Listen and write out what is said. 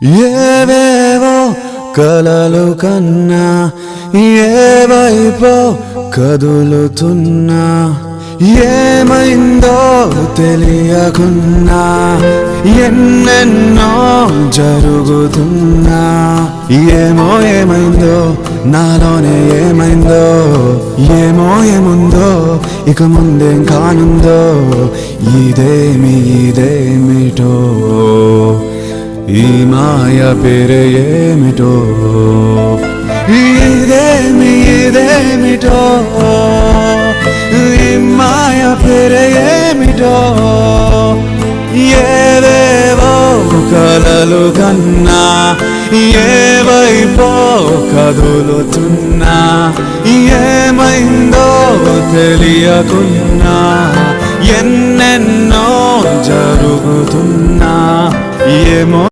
ఏవేవో కలలు కన్నా ఏవైపో కదులుతున్నా ఏమైందో తెలియకున్నా ఎన్నెన్నో జరుగుతున్నా ఏమో ఏమైందో నాలోనే ఏమైందో ఏమో ఏముందో ఇక ముందేం కానుందో ఇదేమిటో ఈ మాయ పేరే ఏమిటో ఇదేమిటో ఈ మాయ పేరే ఏమిటో ఏవేవో కలలు కన్నా ఏవైపో కదులుతున్నా ఏమైందో తెలియకున్నా ఎన్నెన్నో జరుగుతున్నా ఏమో